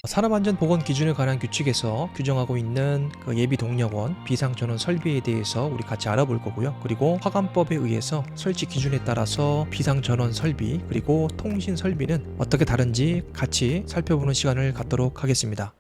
산업안전보건 기준에 관한 규칙에서 규정하고 있는 그 예비 동력원 비상전원 설비에 대해서 우리 같이 알아볼 거고요. 그리고 화관법에 의해서 설치 기준에 따라서 비상전원 설비 그리고 통신 설비는 어떻게 다른지 같이 살펴보는 시간을 갖도록 하겠습니다.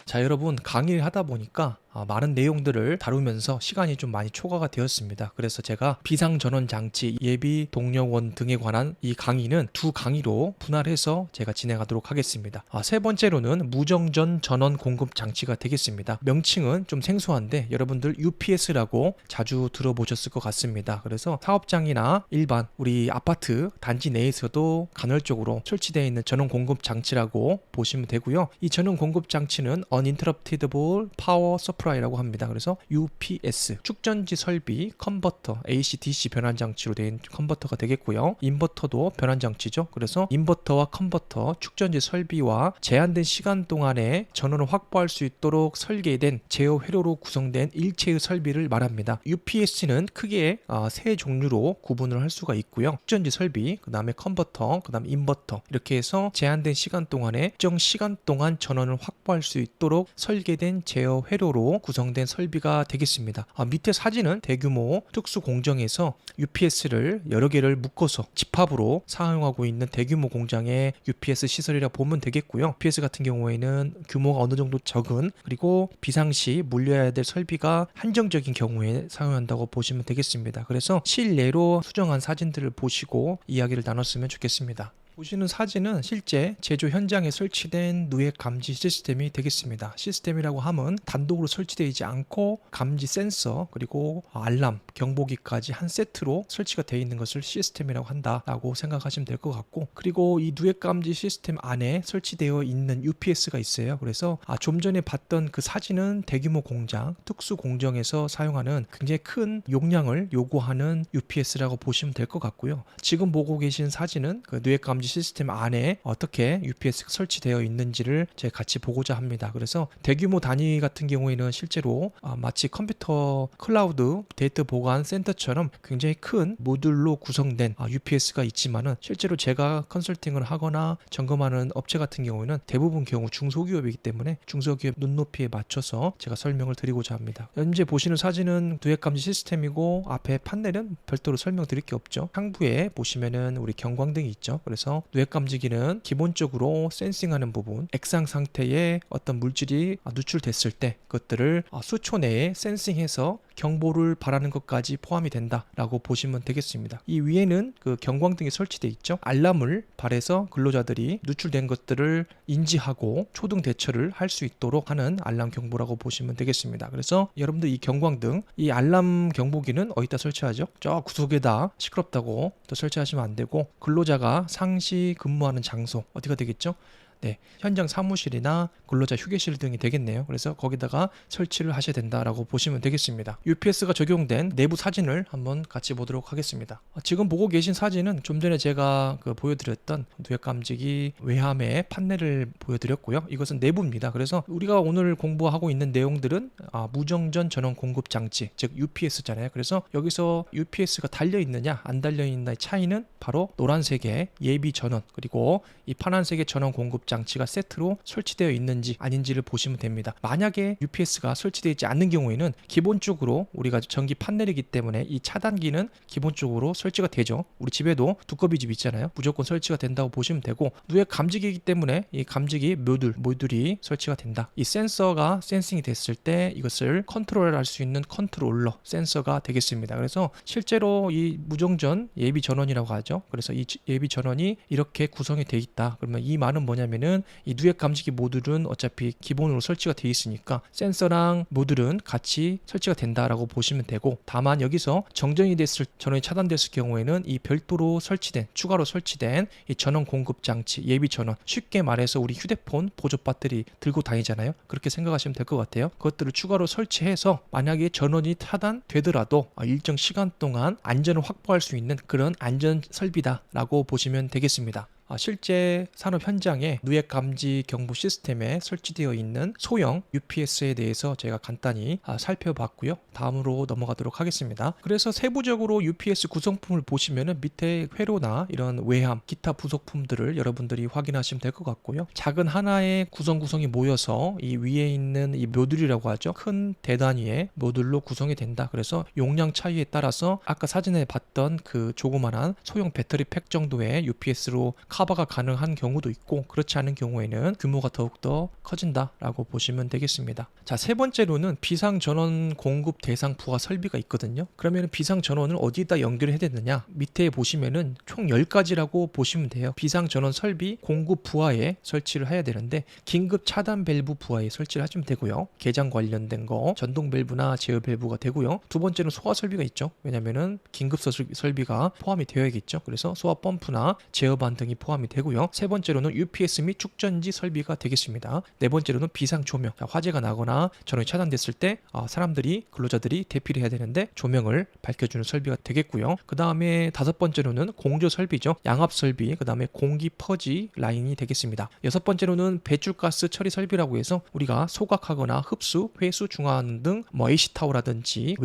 자, 여러분, 강의를 하다 보니까 많은 내용들을 다루면서 시간이 좀 많이 초과가 되었습니다. 그래서 제가 비상전원 장치, 예비 동력원 등에 관한 이 강의는 두 강의로 분할해서 제가 진행하도록 하겠습니다. 세 번째로는 무정전 전원 공급 장치가 되겠습니다. 명칭은 좀 생소한데 여러분들 UPS라고 자주 들어보셨을 것 같습니다. 그래서 사업장이나 일반 우리 아파트 단지 내에서도 간헐적으로 설치되어 있는 전원 공급 장치라고 보시면 되고요. 이 전원 공급 장치는 Uninterruptible Power Supply라고 합니다. 그래서 UPS, 축전지 설비, 컨버터, AC/DC 변환 장치로 된 컨버터가 되겠고요. 인버터도 변환 장치죠. 그래서 인버터와 컨버터, 축전지 설비와 제한된 시간 동안에 전원을 확보할 수 있도록 설계된 제어 회로로 구성된 일체의 설비를 말합니다. UPS는 크게 세 종류로 구분을 할 수가 있고요. 축전지 설비, 그 다음에 컨버터, 그 다음에 인버터, 이렇게 해서 제한된 시간 동안에 특정 시간 동안 전원을 확보할 수 있도록 설계된 제어 회로로 구성된 설비가 되겠습니다. 밑에 사진은 대규모 특수 공정에서 UPS를 여러 개를 묶어서 집합으로 사용하고 있는 대규모 공장의 UPS 시설이라 보면 되겠고요. UPS 같은 경우에는 규모가 어느 정도 적은 그리고 비상시 물려야 될 설비가 한정적인 경우에 사용한다고 보시면 되겠습니다. 그래서 실내로 수정한 사진들을 보시고 이야기를 나눴으면 좋겠습니다. 보시는 사진은 실제 제조 현장에 설치된 누액 감지 시스템이 되겠습니다. 시스템이라고 하면 단독으로 설치되지 않고 감지 센서 그리고 알람, 경보기까지 한 세트로 설치가 되어 있는 것을 시스템이라고 한다라고 생각하시면 될 것 같고, 그리고 이 누액 감지 시스템 안에 설치되어 있는 UPS가 있어요. 그래서 좀 전에 봤던 그 사진은 대규모 공장, 특수 공정에서 사용하는 굉장히 큰 용량을 요구하는 UPS라고 보시면 될 것 같고요. 지금 보고 계신 사진은 그 누액 감지 시스템 안에 어떻게 UPS가 설치되어 있는지를 제가 같이 보고자 합니다. 그래서 대규모 단위 같은 경우에는 실제로 마치 컴퓨터 클라우드 데이터 보관 센터처럼 굉장히 큰 모듈로 구성된 UPS가 있지만은 실제로 제가 컨설팅을 하거나 점검하는 업체 같은 경우에는 대부분 경우 중소기업이기 때문에 중소기업 눈높이에 맞춰서 제가 설명을 드리고자 합니다. 현재 보시는 사진은 누액 감지 시스템이고 앞에 판넬은 별도로 설명드릴 게 없죠. 상부에 보시면은 우리 경광등이 있죠. 그래서 누액 감지기는 기본적으로 센싱하는 부분, 액상 상태에 어떤 물질이 누출됐을 때 그것들을 수초 내에 센싱해서 경보를 발하는 것까지 포함이 된다라고 보시면 되겠습니다. 이 위에는 그 경광등이 설치되어 있죠. 알람을 발해서 근로자들이 누출된 것들을 인지하고 초등 대처를 할 수 있도록 하는 알람 경보라고 보시면 되겠습니다. 그래서 여러분들 이 경광등, 이 알람 경보기는 어디다 설치하죠? 저 구석에다 시끄럽다고 또 설치하시면 안 되고, 근로자가 상시 근무하는 장소 어디가 되겠죠? 네, 현장 사무실이나 근로자 휴게실 등이 되겠네요. 그래서 거기다가 설치를 하셔야 된다라고 보시면 되겠습니다. UPS가 적용된 내부 사진을 한번 같이 보도록 하겠습니다. 지금 보고 계신 사진은 좀 전에 제가 보여드렸던 누액 감지기 외함의 판넬을 보여드렸고요. 이것은 내부입니다. 그래서 우리가 오늘 공부하고 있는 내용들은 무정전 전원 공급 장치, 즉 UPS잖아요. 그래서 여기서 UPS가 달려 있느냐 안 달려 있느냐의 차이는 바로 노란색의 예비 전원, 그리고 이 파란색의 전원 공급 장치가 세트로 설치되어 있는지 아닌지를 보시면 됩니다. 만약에 UPS가 설치되어 있지 않는 경우에는 기본적으로 우리가 전기 판넬이기 때문에 이 차단기는 기본적으로 설치가 되죠. 우리 집에도 두꺼비 집 있잖아요. 무조건 설치가 된다고 보시면 되고, 누액 감지기이기 때문에 이 감지기 모듈이 설치가 된다. 이 센서가 센싱이 됐을 때 이것을 컨트롤할 수 있는 컨트롤러 센서가 되겠습니다. 그래서 실제로 이 무정전 예비 전원이라고 하죠. 그래서 이 예비 전원이 이렇게 구성이 되어 있다. 그러면 이 말은 뭐냐면 왜냐면은 이 누액 감지기 모듈은 어차피 기본으로 설치가 되어 있으니까 센서랑 모듈은 같이 설치가 된다라고 보시면 되고, 다만 여기서 정전이 됐을, 전원이 차단됐을 경우에는 이 별도로 설치된, 추가로 설치된 이 전원 공급 장치, 예비 전원, 쉽게 말해서 우리 휴대폰 보조 배터리 들고 다니잖아요. 그렇게 생각하시면 될 것 같아요. 그것들을 추가로 설치해서 만약에 전원이 차단되더라도 일정 시간 동안 안전을 확보할 수 있는 그런 안전 설비다라고 보시면 되겠습니다. 실제 산업 현장에 누액 감지 경보 시스템에 설치되어 있는 소형 UPS에 대해서 제가 간단히 살펴봤고요. 다음으로 넘어가도록 하겠습니다. 그래서 세부적으로 UPS 구성품을 보시면은 밑에 회로나 이런 외함, 기타 부속품들을 여러분들이 확인하시면 될 것 같고요. 작은 하나의 구성이 모여서 이 위에 있는 이 모듈이라고 하죠. 큰 대단위의 모듈로 구성이 된다. 그래서 용량 차이에 따라서 아까 사진에 봤던 그 조그만한 소형 배터리 팩 정도의 UPS로 커버가 가능한 경우도 있고, 그렇지 않은 경우에는 규모가 더욱더 커진다라고 보시면 되겠습니다. 자, 세 번째로는 비상전원 공급 대상 부하 설비가 있거든요. 그러면 비상전원을 어디다 연결해야 되느냐? 밑에 보시면은 총 10가지라고 보시면 돼요. 비상전원 설비 공급 부하에 설치를 해야 되는데, 긴급 차단 밸브 부하에 설치를 하시면 되고요. 개장 관련된 거 전동 밸브나 제어 밸브가 되고요. 두 번째는 소화 설비가 있죠. 왜냐면은 긴급 설비가 포함이 되어야겠죠. 그래서 소화 펌프나 제어반 등이 포함이 되고요. 세 번째로는 UPS 및 축전지 설비가 되겠습니다. 네 번째로는 비상 조명. 화재가 나거나 전원이 차단됐을 때 사람들이, 근로자들이 대피를 해야 되는데 조명을 밝혀주는 설비가 되겠고요. 그 다음에 다섯 번째로는 공조 설비죠. 양압 설비, 그 다음에 공기 퍼지 라인이 되겠습니다. 여섯 번째로는 배출가스 처리 설비라고 해서 우리가 소각하거나 흡수, 회수 중화하는 등 AC타워라든지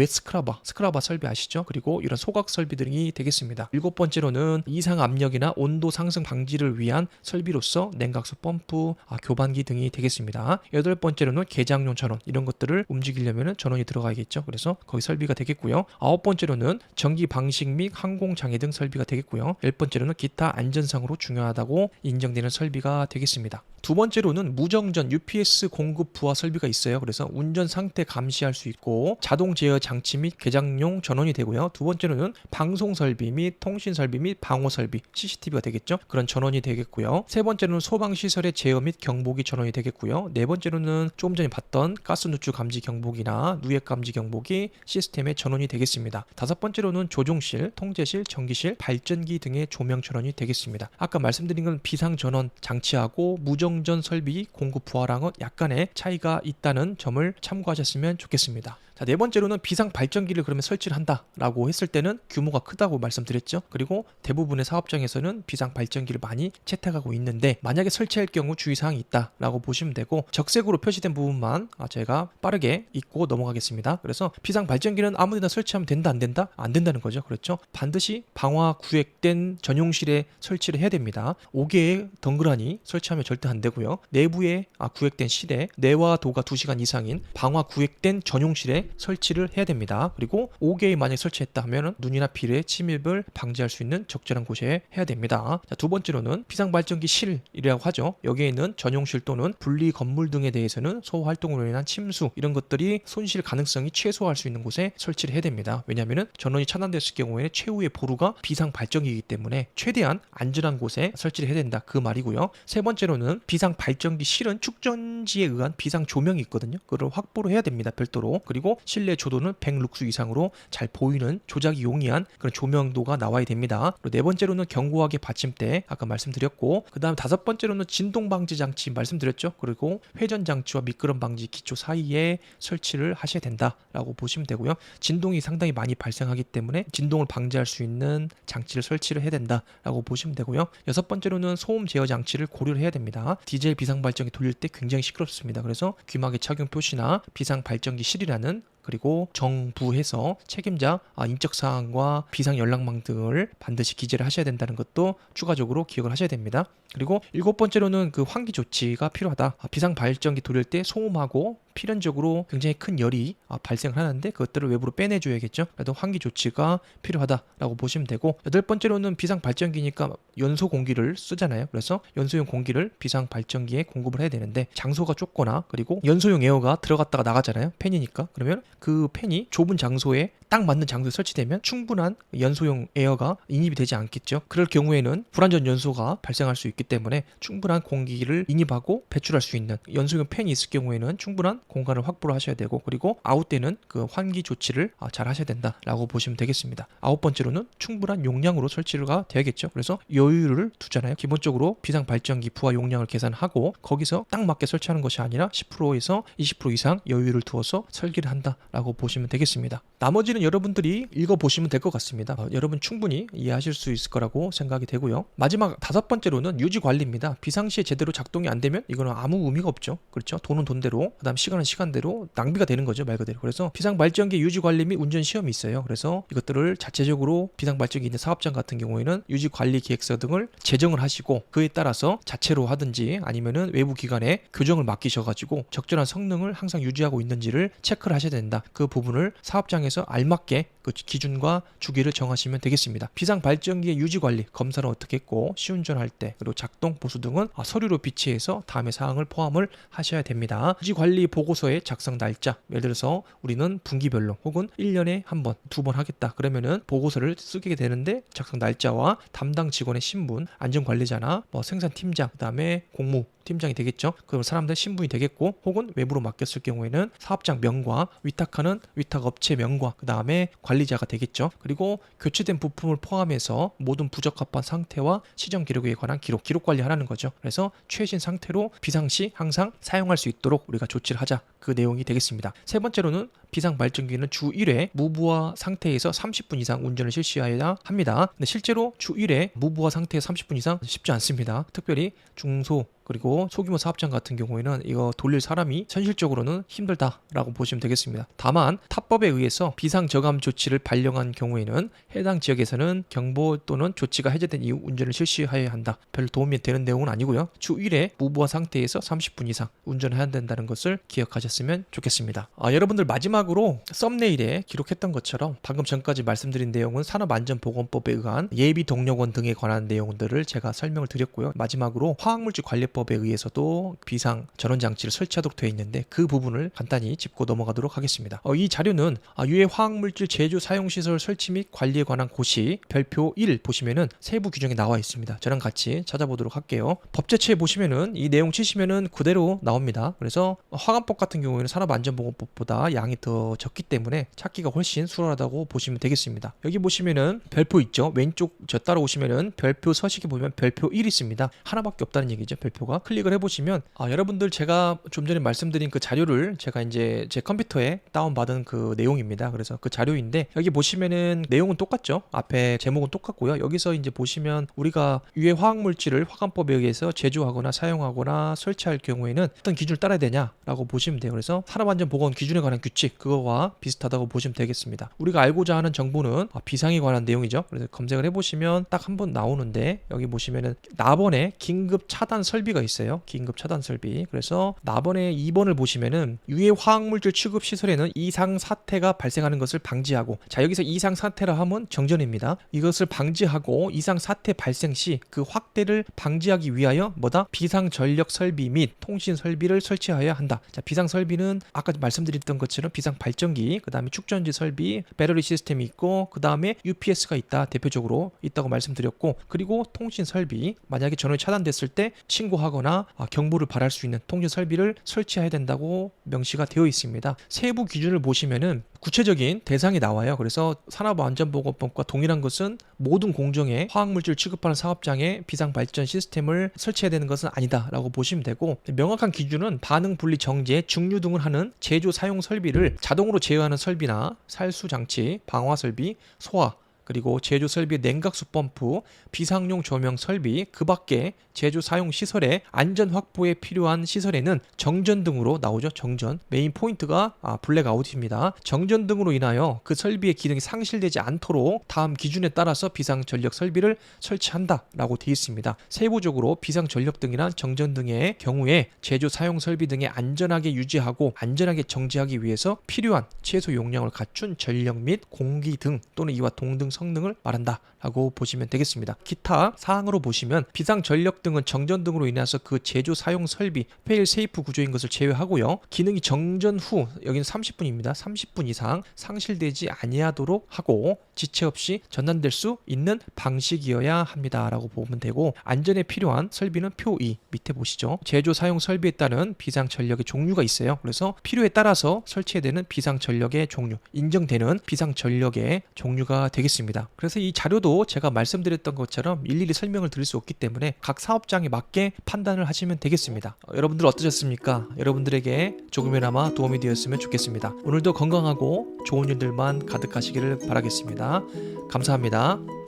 스크라바 설비 아시죠? 그리고 이런 소각 설비들이 되겠습니다. 일곱 번째로는 이상 압력이나 온도 상승 방지를 위한 설비로서 냉각수 펌프, 교반기 등이 되겠습니다. 여덟 번째로는 개장용 전원, 이런 것들을 움직이려면 전원이 들어가야겠죠. 그래서 거기 설비가 되겠고요. 아홉 번째로는 전기 방식 및 항공 장애 등 설비가 되겠고요. 열 번째로는 기타 안전상으로 중요하다고 인정되는 설비가 되겠습니다. 두 번째로는 무정전 UPS 공급 부하 설비가 있어요. 그래서 운전 상태 감시할 수 있고 자동 제어 장치 및 개장용 전원이 되고요. 두 번째로는 방송 설비 및 통신 설비 및 방호 설비, CCTV가 되겠죠. 그런 전원이 되겠고요. 세 번째로는 소방 시설의 제어 및 경보기 전원이 되겠고요. 네 번째로는 조금 전에 봤던 가스 누출 감지 경보기나 누액 감지 경보기 시스템의 전원이 되겠습니다. 다섯 번째로는 조종실, 통제실, 전기실, 발전기 등의 조명 전원이 되겠습니다. 아까 말씀드린 건 비상 전원 장치하고 무정전 설비 공급 부하랑은 약간의 차이가 있다는 점을 참고하셨으면 좋겠습니다. 자, 네 번째로는 비상 발전기를 그러면 설치를 한다라고 했을 때는 규모가 크다고 말씀드렸죠. 그리고 대부분의 사업장에서는 비상 발전기를 많이 채택하고 있는데, 만약에 설치할 경우 주의사항이 있다라고 보시면 되고, 적색으로 표시된 부분만 제가 빠르게 읽고 넘어가겠습니다. 그래서 비상 발전기는 아무데나 설치하면 된다, 안 된다? 안 된다는 거죠. 그렇죠? 반드시 방화 구획된 전용실에 설치를 해야 됩니다. 5개의 덩그러니 설치하면 절대 안 되고요. 내부에 구획된 실에 내와 도가 2시간 이상인 방화 구획된 전용실에 설치를 해야 됩니다. 그리고 5개의 만약 설치했다 하면 눈이나 비의 침입을 방지할 수 있는 적절한 곳에 해야 됩니다. 자, 두 번째로는 비상발전기 실이라고 하죠. 여기에 있는 전용실 또는 분리 건물 등에 대해서는 소호 활동으로 인한 침수, 이런 것들이 손실 가능성이 최소화할 수 있는 곳에 설치를 해야 됩니다. 왜냐하면 전원이 차단됐을 경우에는 최후의 보루가 비상발전기이기 때문에 최대한 안전한 곳에 설치를 해야 된다, 그 말이고요. 세 번째로는 비상발전기 실은 축전지에 의한 비상 조명이 있거든요. 그걸 확보를 해야 됩니다, 별도로. 그리고 실내 조도는 100룩스 이상으로 잘 보이는 조작이 용이한 그런 조명도가 나와야 됩니다. 그리고 네 번째로는 견고하게 받침대, 아까 말씀드렸고, 그 다음 다섯 번째로는 진동 방지 장치 말씀드렸죠. 그리고 회전 장치와 미끄럼 방지 기초 사이에 설치를 하셔야 된다라고 보시면 되고요. 진동이 상당히 많이 발생하기 때문에 진동을 방지할 수 있는 장치를 설치를 해야 된다라고 보시면 되고요. 여섯 번째로는 소음 제어 장치를 고려를 해야 됩니다. 디젤 비상발전기 돌릴 때 굉장히 시끄럽습니다. 그래서 귀마개 착용 표시나 비상발전기 실이라는, 그리고 정부에서 책임자 인적사항과 비상연락망 등을 반드시 기재를 하셔야 된다는 것도 추가적으로 기억을 하셔야 됩니다. 그리고 일곱 번째로는 그 환기 조치가 필요하다. 비상발전기 돌릴 때 소음하고 필연적으로 굉장히 큰 열이 발생을 하는데 그것들을 외부로 빼내줘야겠죠. 그래도 환기 조치가 필요하다라고 보시면 되고, 여덟 번째로는 비상발전기니까 연소 공기를 쓰잖아요. 그래서 연소용 공기를 비상발전기에 공급을 해야 되는데, 장소가 좁거나 그리고 연소용 에어가 들어갔다가 나가잖아요. 팬이니까. 그러면 그 팬이 좁은 장소에 딱 맞는 장소에 설치되면 충분한 연소용 에어가 인입이 되지 않겠죠. 그럴 경우에는 불완전 연소가 발생할 수 있기 때문에 충분한 공기를 인입하고 배출할 수 있는 연소용 팬이 있을 경우에는 충분한 공간을 확보를 하셔야 되고, 그리고 아웃되는 그 환기 조치를 잘 하셔야 된다라고 보시면 되겠습니다. 아홉 번째로는 충분한 용량으로 설치가 되야겠죠. 그래서 여유를 두잖아요. 기본적으로 비상 발전기 부하 용량을 계산하고 거기서 딱 맞게 설치하는 것이 아니라 10%에서 20% 이상 여유를 두어서 설계를 한다라고 보시면 되겠습니다. 나머지는 여러분들이 읽어보시면 될 것 같습니다. 여러분 충분히 이해하실 수 있을 거라고 생각이 되고요. 마지막 다섯 번째로는 유지 관리입니다. 비상시에 제대로 작동이 안 되면 이거는 아무 의미가 없죠. 그렇죠? 돈은 돈대로, 그다음 시간은 시간대로 낭비가 되는 거죠, 말 그대로. 그래서 비상 발전기 유지 관리 및 운전 시험이 있어요. 그래서 이것들을 자체적으로 비상 발전기 있는 사업장 같은 경우에는 유지 관리 계획서 등을 제정을 하시고 그에 따라서 자체로 하든지 아니면은 외부 기관에 교정을 맡기셔가지고 적절한 성능을 항상 유지하고 있는지를 체크를 하셔야 된다. 그 부분을 사업장에서 알맞게 그 기준과 주기를 정하시면 되겠습니다. 비상 발전기의 유지 관리 검사를 어떻게 했고 시운전할 때 그리고 작동 보수 등은 서류로 비치해서 다음의 사항을 포함을 하셔야 됩니다. 유지 관리 보고서의 작성 날짜, 예를 들어서 우리는 분기별로 혹은 1년에 한 번, 두 번 하겠다 그러면은 보고서를 쓰게 되는데 작성 날짜와 담당 직원의 신분, 안전관리자나 생산팀장, 그다음에 공무 팀장이 되겠죠. 그럼 사람들 신분이 되겠고, 혹은 외부로 맡겼을 경우에는 사업장 명과 위탁하는 위탁업체 명과 그 다음에 관리자가 되겠죠. 그리고 교체된 부품을 포함해서 모든 부적합한 상태와 시정 기록에 관한 기록 관리하라는 거죠. 그래서 최신 상태로 비상시 항상 사용할 수 있도록 우리가 조치를 하자, 그 내용이 되겠습니다. 세 번째로는 비상 발전기는 주 1회 무부하 상태에서 30분 이상 운전을 실시해야 합니다. 근데 실제로 주 1회 무부하 상태에서 30분 이상 쉽지 않습니다. 특별히 중소 그리고 소규모 사업장 같은 경우에는 이거 돌릴 사람이 현실적으로는 힘들다라고 보시면 되겠습니다. 다만 탑법에 의해서 비상저감 조치를 발령한 경우에는 해당 지역에서는 경보 또는 조치가 해제된 이후 운전을 실시해야 한다. 별 도움이 되는 내용은 아니고요. 주 1회 무부하 상태에서 30분 이상 운전해야 된다는 것을 기억하셨으면 좋겠습니다. 여러분들 마지막으로 썸네일에 기록했던 것처럼 방금 전까지 말씀드린 내용은 산업안전보건법에 의한 예비동력원 등에 관한 내용들을 제가 설명을 드렸고요. 마지막으로 화학물질 관리법에 의해서도 비상 전원장치를 설치하도록 되어 있는데 그 부분을 간단히 짚고 넘어가도록 하겠습니다. 이 자료는 유해 화학물질 제조 사용시설 설치 및 관리에 관한 고시 별표 1 보시면은 세부 규정이 나와 있습니다. 저랑 같이 찾아보도록 할게요. 법제처에 보시면은 이 내용 치시면은 그대로 나옵니다. 그래서 화관법 같은 경우에는 산업안전보건법보다 양이 더 적기 때문에 찾기가 훨씬 수월하다고 보시면 되겠습니다. 여기 보시면은 별표 있죠. 왼쪽 저 따라오시면은 별표 서식에 보면 별표 1 있습니다. 하나밖에 없다는 얘기죠. 별표가. 클릭을 해보시면 여러분들 제가 좀 전에 말씀드린 그 자료를 제가 이제 제 컴퓨터에 다운받은 그 내용입니다. 그래서 그 자료인데 여기 보시면은 내용은 똑같죠. 앞에 제목은 똑같고요. 여기서 이제 보시면 우리가 유해 화학물질을 화관법에 의해서 제조하거나 사용하거나 설치할 경우에는 어떤 기준을 따라야 되냐라고 보시면 돼요. 그래서 산업안전보건 기준에 관한 규칙 그거와 비슷하다고 보시면 되겠습니다. 우리가 알고자 하는 정보는 비상에 관한 내용이죠. 그래서 검색을 해보시면 딱 한 번 나오는데 여기 보시면은 나번에 긴급 차단 설비가 있어요. 긴급 차단 설비. 그래서 나번에 2번을 보시면은 유해 화학물질 취급 시설에는 이상 사태가 발생하는 것을 방지하고, 자 여기서 이상 사태라 하면 정전입니다. 이것을 방지하고 이상 사태 발생 시 그 확대를 방지하기 위하여 뭐다? 비상 전력 설비 및 통신 설비를 설치하여야 한다. 자 비상 설비는 아까 말씀드렸던 것처럼 비상 발전기, 그다음에 축전지 설비, 배터리 시스템이 있고 그다음에 UPS가 있다. 대표적으로 있다고 말씀드렸고, 그리고 통신 설비, 만약에 전원이 차단됐을 때 신고하거나 경보를 발할 수 있는 통신 설비를 설치해야 된다고 명시가 되어 있습니다. 세부 기준을 보시면은 구체적인 대상이 나와요. 그래서 산업안전보건법과 동일한 것은 모든 공정에 화학물질 취급하는 사업장에 비상발전 시스템을 설치해야 되는 것은 아니다라고 보시면 되고, 명확한 기준은 반응 분리 정제, 증류 등을 하는 제조 사용 설비를 자동으로 제어하는 설비나 살수장치, 방화 설비, 소화, 그리고 제조 설비 냉각수 펌프, 비상용 조명 설비, 그 밖에 제조 사용 시설의 안전 확보에 필요한 시설에는 정전 등으로 나오죠. 정전. 메인 포인트가 블랙아웃입니다. 정전 등으로 인하여 그 설비의 기능이 상실되지 않도록 다음 기준에 따라서 비상 전력 설비를 설치한다라고 되어 있습니다. 세부적으로 비상 전력 등이란 정전 등의 경우에 제조 사용 설비 등에 안전하게 유지하고 안전하게 정지하기 위해서 필요한 최소 용량을 갖춘 전력 및 공기 등 또는 이와 동등 성능을 말한다라고 보시면 되겠습니다. 기타 사항으로 보시면 비상전력 등은 정전 등으로 인해서 그 제조 사용 설비 페일 세이프 구조인 것을 제외하고요. 기능이 정전 후 여기는 30분입니다. 30분 이상 상실되지 아니하도록 하고 지체 없이 전환될 수 있는 방식이어야 합니다라고 보면 되고, 안전에 필요한 설비는 표 2 밑에 보시죠. 제조 사용 설비에 따른 비상전력의 종류가 있어요. 그래서 필요에 따라서 설치해야 되는 비상전력의 종류, 인정되는 비상전력의 종류가 되겠습니다. 그래서 이 자료도 제가 말씀드렸던 것처럼 일일이 설명을 드릴 수 없기 때문에 각 사업장에 맞게 판단을 하시면 되겠습니다. 여러분들 어떠셨습니까? 여러분들에게 조금이나마 도움이 되었으면 좋겠습니다. 오늘도 건강하고 좋은 일들만 가득하시기를 바라겠습니다. 감사합니다.